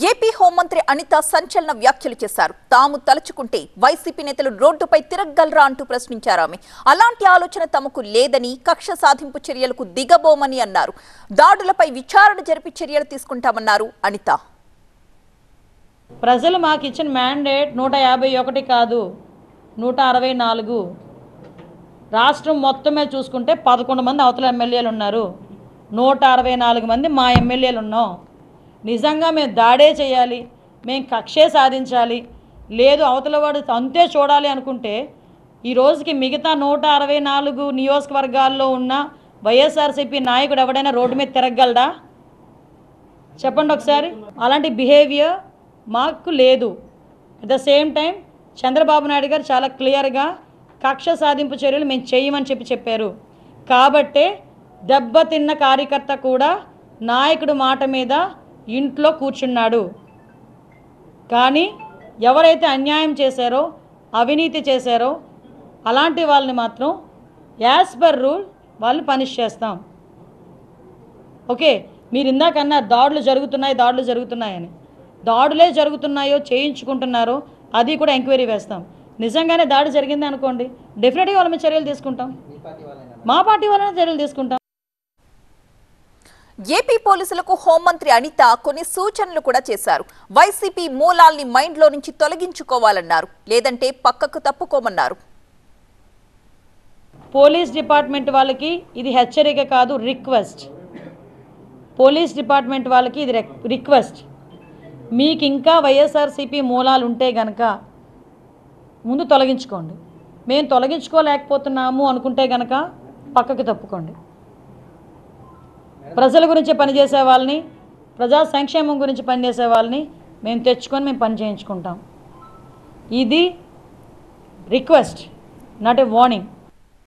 AP హోంమంత్రి అనిత సంచలన వ్యాఖ్యలు చేశారు. తాము తలుచుకుంటే వైసీపీ నేతలు రోడ్డుపై తిరగగలరా అంటూ ప్రశ్నించారు ఆమె. అలాంటి ఆలోచన తమకు లేదని, కక్ష సాధింపు చర్యలకు దిగబోమని అన్నారు. దాడులపై విచారణ జరిపి చర్యలు తీసుకుంటామన్నారు అనిత. ప్రజలు మాకు ఇచ్చిన మ్యాండేట్ 151 కాదు 164. రాష్ట్రం మొత్తమే చూసుకుంటే 11 మంది అవతల ఎమ్మెల్యేలు ఉన్నారు, 164 మంది మా ఎమ్మెల్యేలు ఉన్నాం. నిజంగా మేము దాడే చేయాలి, మేము కక్షే సాధించాలి, లేదు అవతల వాడు అంతే చూడాలి అనుకుంటే ఈ రోజుకి మిగతా 164 నియోజకవర్గాల్లో ఉన్న వైఎస్ఆర్సీపీ నాయకుడు ఎవడైనా రోడ్డు మీద తిరగగలడా? చెప్పండి ఒకసారి. అలాంటి బిహేవియర్ మాకు లేదు. At the same time Chandrababu Naidu గారు చాలా క్లియర్గా కక్ష సాధింపు చర్యలు మేము చేయమని చెప్పారు. కాబట్టే దెబ్బతిన్న కార్యకర్త కూడా నాయకుడు మాట మీద ఇంట్లో కూర్చున్నాడు. కానీ ఎవరైతే అన్యాయం చేశారో, అవినీతి చేశారో అలాంటి వాళ్ళని మాత్రం యాజ్ పర్ రూల్ వాళ్ళు పనిష్ చేస్తాం. ఓకే, మీరు ఇందాకన్నా దాడులు జరుగుతున్నాయని. దాడులే జరుగుతున్నాయో చేయించుకుంటున్నారో అది కూడా ఎంక్వైరీ వేస్తాం. నిజంగానే దాడి జరిగింది అనుకోండి, డెఫినెట్గా వాళ్ళ మీద చర్యలు తీసుకుంటాం. మా పార్టీ వాళ్ళనే చర్యలు తీసుకుంటాం. ఏపీ పోలీసులకు హోంమంత్రి అనిత కొన్ని సూచనలు కూడా చేశారు. వైసీపీ మూలాల్ని మైండ్లో నుంచి తొలగించుకోవాలన్నారు, లేదంటే పక్కకు తప్పుకోమన్నారు. పోలీస్ డిపార్ట్మెంట్ వాళ్ళకి ఇది హెచ్చరిక కాదు, రిక్వెస్ట్. పోలీస్ డిపార్ట్మెంట్ వాళ్ళకి ఇది రిక్వెస్ట్. మీకు ఇంకా వైఎస్ఆర్సీపీ మూలాలు ఉంటే గనక ముందు తొలగించుకోండి. మేము తొలగించుకోలేకపోతున్నాము అనుకుంటే గనక పక్కకు తప్పుకోండి. ప్రజల గురించి పనిచేసే వాళ్ళని, ప్రజా సంక్షేమం గురించి పనిచేసే వాళ్ళని మేము తెచ్చుకొని మేము పని చేయించుకుంటాం. ఇది రిక్వెస్ట్, నాట్ ఏ వార్నింగ్.